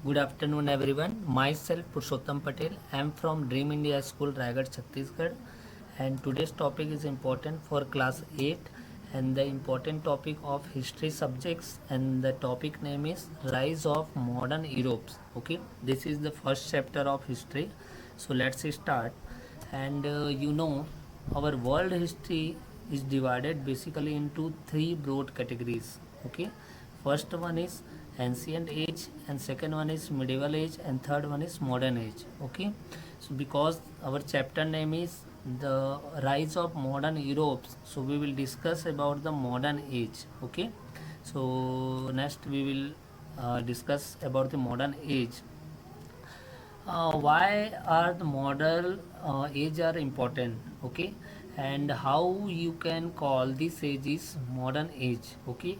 Good afternoon, everyone. Myself Purushottam Patel. I am from Dream India School, Raigad, Chhattisgarh, and today's topic is important for class 8, and the important topic of history subjects, and the topic name is Rise of Modern Europe. Okay, this is the first chapter of history. So let's start. And our world history is divided basically into three broad categories. Okay, first one is ancient age, and second one is medieval age, and third one is modern age. Okay, so because our chapter name is the rise of modern Europe, so we will discuss about the modern age. Okay, so next we will discuss about the modern age. Why are the model age are important? Okay, and how you can call this age is modern age. Okay,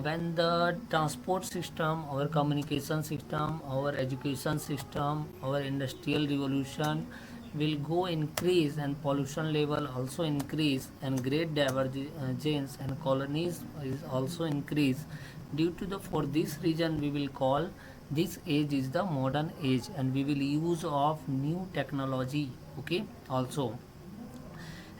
when the transport system, our communication system, our education system, our industrial revolution will go increase, and pollution level also increase, and great divergence and colonies is also increase. Due to the for this reason we will call this age is the modern age, and we will use of new technology. Okay, also,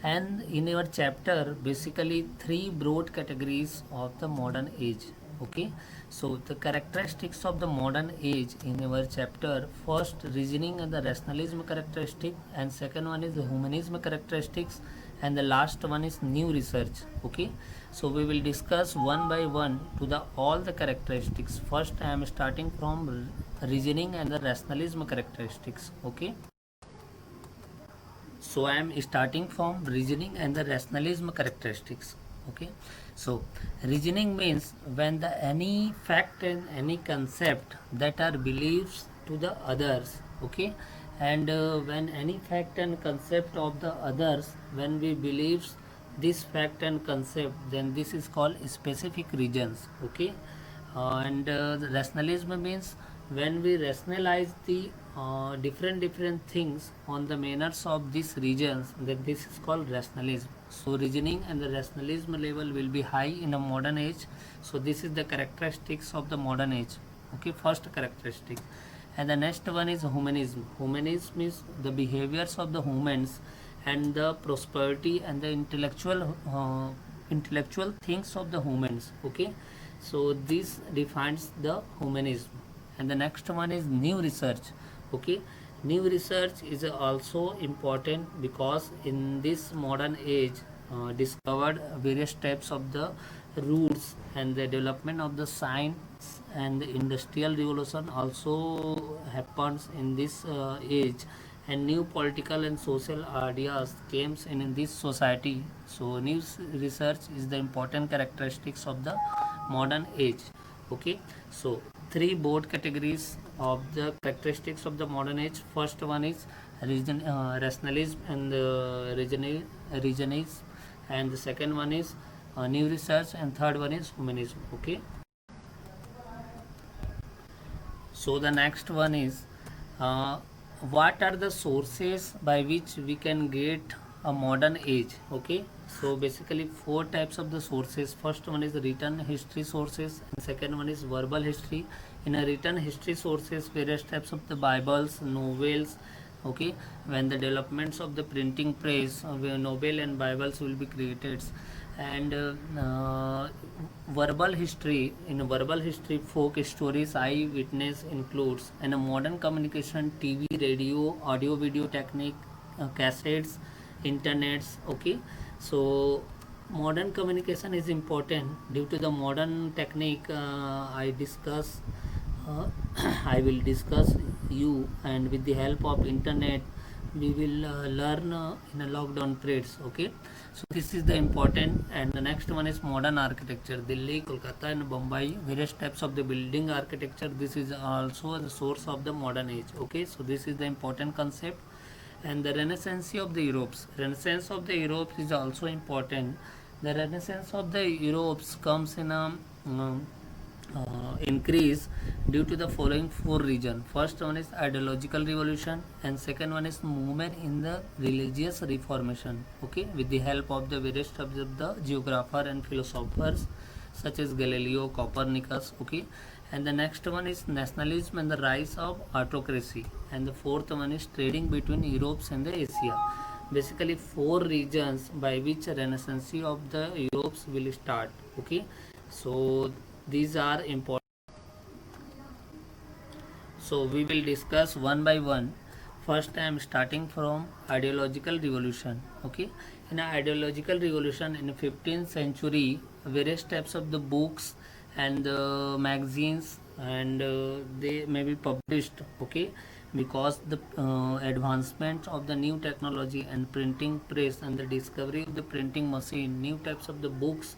and in our chapter basically three broad categories of the modern age. Okay, so the characteristics of the modern age in our chapter: first, reasoning and the rationalism characteristic, and second one is the humanism characteristics, and the last one is new research. Okay, so we will discuss one by one to the all the characteristics. First, I am starting from reasoning and the rationalism characteristics. Okay, so I am starting from reasoning and the rationalism characteristics. Okay, so reasoning means when the any fact and any concept that are beliefs to the others. Okay, and when any fact and concept of the others, when we believes this fact and concept, then this is called specific reasons. Okay, and the rationalism means when we rationalize the different things on the manners of these regions, then this is called rationalism. So reasoning and the rationalism level will be high in a modern age. So this is the characteristics of the modern age. Okay, first characteristic. And the next one is humanism. Humanism is the behaviors of the humans and the prosperity and the intellectual things of the humans. Okay, so this defines the humanism. And the next one is new research. Okay, new research is also important because in this modern age discovered various types of the roots, and the development of the science and the industrial revolution also happens in this age, and new political and social ideas came in this society. So new research is the important characteristics of the modern age. Okay, so three broad categories of the characteristics of the modern age. First one is rationalism and reasonism, and the second one is new research, and third one is humanism. Okay, so the next one is uh, what are the sources by which we can get a modern age. Okay, so basically four types of the sources. First one is written history sources, and second one is verbal history. In a written history sources, various types of the bibles, novels. Okay, when the developments of the printing press, where novel and bibles will be created. And verbal history, in verbal history, folk stories, eyewitness includes, and a modern communication, TV, radio, audio video technique, cassettes, internets. Okay, so modern communication is important due to the modern technique. I discuss I will discuss you, and with the help of internet we will learn in a lockdown periods. Okay, so this is the important. And the next one is modern architecture, Delhi, Kolkata and Bombay, various types of the building architecture. This is also the source of the modern age. Okay, so this is the important concept. And the renaissance of the Europes, renaissance of the Europes is also important. The renaissance of the Europes comes in a increase due to the following four reasons. First one is ideological revolution, and second one is movement in the religious reformation. Okay, with the help of the various types of the geographer and philosophers such as Galileo, Copernicus. Okay, And the next one is nationalism and the rise of autocracy. And the fourth one is trading between Europe and the Asia. Basically, four regions by which renaissance of the Europes will start. Okay, so these are important. So we will discuss one by one. First, I am starting from ideological revolution. Okay, in an ideological revolution in the 15th century, various types of the books and the magazines and they may be published. Okay, because the advancement of the new technology and printing press and the discovery of the printing machine, new types of the books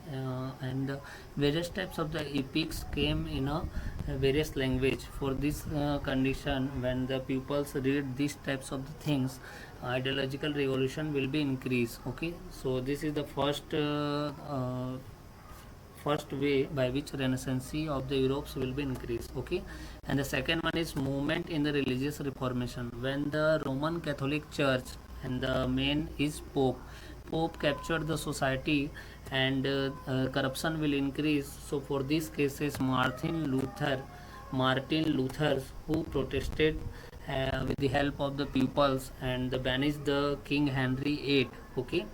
and various types of the epics came in a various language. For this condition, when the pupils read these types of the things, ideological revolution will be increased. Okay, so this is the first way by which renaissance of the Europes will be increased. Okay, and the second one is movement in the religious reformation. When the Roman Catholic Church and the main is Pope captured the society and corruption will increase. So for these cases, Martin Luther, who protested with the help of the pupils and banished the King Henry VIII. Okay,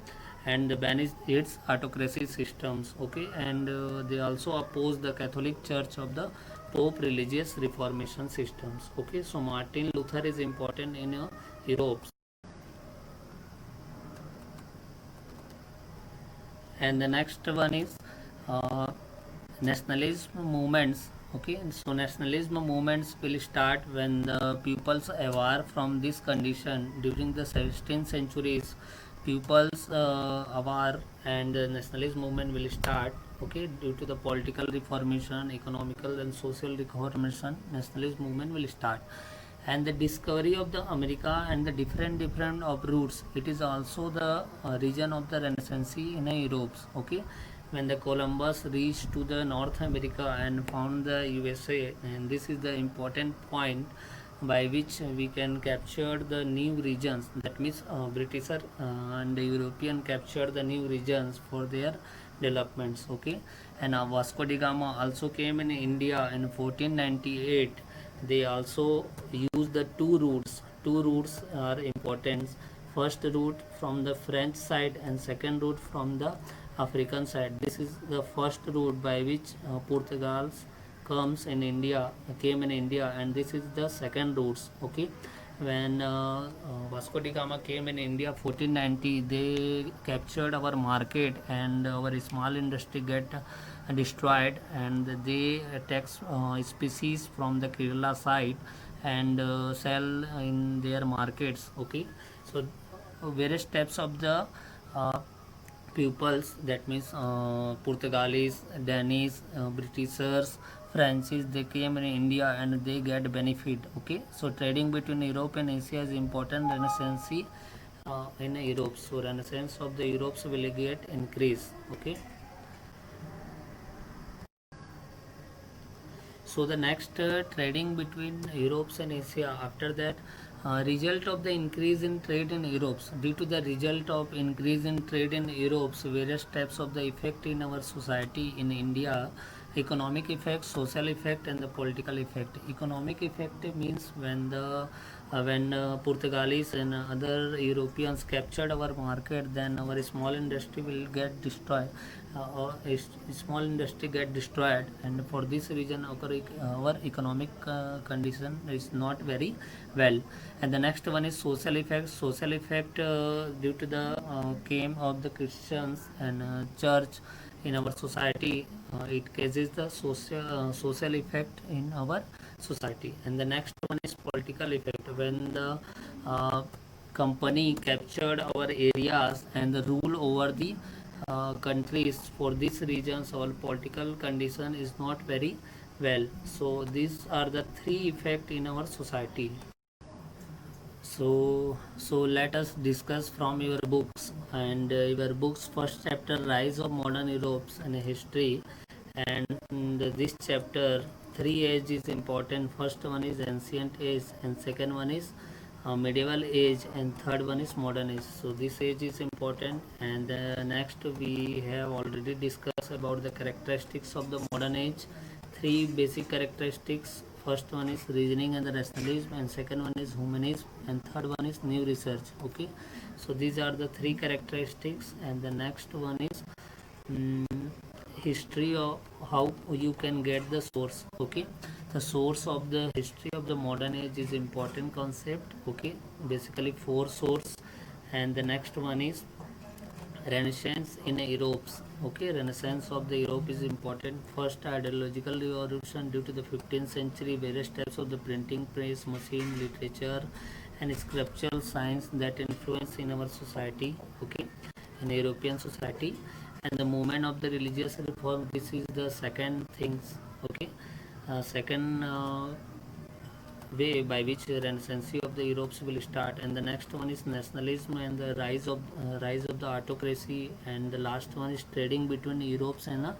and banished its autocracy systems. Okay, and they also opposed the Catholic Church of the Pope religious reformation systems. Okay, so Martin Luther is important in Europe. And the next one is uh, nationalism movements. Okay, and so nationalism movements will start when the peoples aware from this condition during the 16th centuries. Peoples aware and the nationalist movement will start. Okay, due to the political reformation, economical and social reformation, nationalist movement will start. And the discovery of the America and the different of routes, it is also the region of the renaissance in Europe. Okay, when the Columbus reached to the North America and found the USA, and this is the important point by which we can capture the new regions. That means Britisher and the European captured the new regions for their developments. Okay, and Vasco da Gama also came in India in 1498. They also use the two routes are important. First route from the French side and second route from the African side. This is the first route by which Portugal's came in India, and this is the second routes. Okay, when Vasco da Gama came in India 1490, they captured our market and our small industry get destroyed, and they tax species from the Kerala side and sell in their markets. Okay, so various types of the uh, pupils, that means Portuguese, Danish, Britishers, Francis, they came in India and they get benefit. Okay, so trading between Europe and Asia is important. Renaissance in Europe, so renaissance of the Europes will get increase. Okay, so the next trading between Europe and Asia. After that, result of the increase in trade in Europe. Due to the result of increase in trade in Europe, various types of the effect in our society in India, economic effect, social effect, and the political effect. Economic effect means when Portuguese and other Europeans captured our market, then our small industry will get destroyed. Small industry get destroyed, and for this reason our economic condition is not very well. And the next one is social effect. Social effect due to the came of the Christians and church in our society, it causes the social effect in our society. And the next one is political effect. When the company captured our areas and the rule over the countries, for these regions our political condition is not very well. So these are the three effect in our society. So let us discuss from your books. And your books first chapter, rise of modern Europe and history. And this chapter, three age is important. First one is ancient age, and second one is medieval age, and third one is modern age. So this age is important. And next we have already discussed about the characteristics of the modern age, three basic characteristics. First one is reasoning and the rationalism, and second one is humanism, and third one is new research. Okay, so these are the three characteristics, and the next one is mm, history of how you can get the source. Okay, the source of the history of the modern age is important concept. Okay, basically four source, and the next one is Renaissance in Europe. Okay, Renaissance of the Europe is important. First ideological revolution due to the 15th century, various types of the printing press, machine, literature, and sculptural science that influence in our society. Okay, in European society, and the movement of the religious reform. This is the second things. Okay, second way by which Renaissance of the Europe will start, and the next one is nationalism and the rise of the autocracy, and the last one is trading between Europe and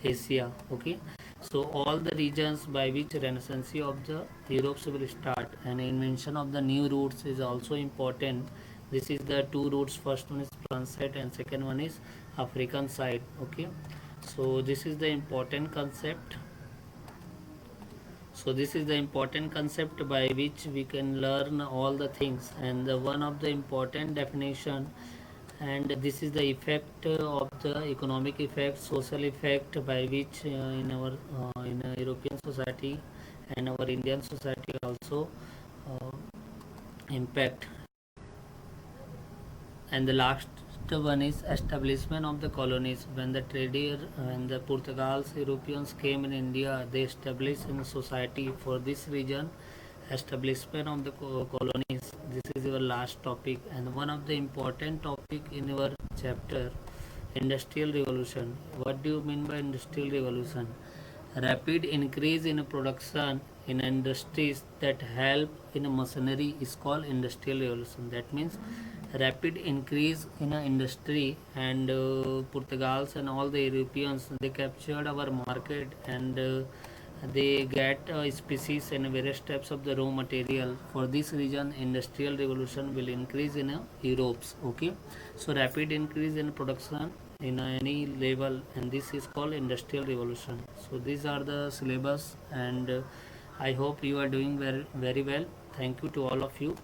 Asia. Okay, so all the regions by which Renaissance of the Europe will start, and invention of the new routes is also important. This is the two routes. First one is transit, and second one is African side. Okay, so this is the important concept. So this is the important concept by which we can learn all the things, and the one of the important definition, and this is the effect of the economic effect, social effect by which in European society and our Indian society also uh, impact. And the last one is establishment of the colonies. When the trader and the Portugal's Europeans came in India, they established in a society for this region. Establishment of the colonies. This is our last topic, and one of the important topic in our chapter, industrial revolution. What do you mean by industrial revolution? Rapid increase in production in industries that help in machinery is called industrial revolution. That means rapid increase in a industry, and Portugals and all the Europeans, they captured our market, and they get species and various types of the raw material. For this reason, industrial revolution will increase in Europe's. Okay, so rapid increase in production in any level, and this is called industrial revolution. So these are the syllabus, and I hope you are doing very well. Thank you to all of you.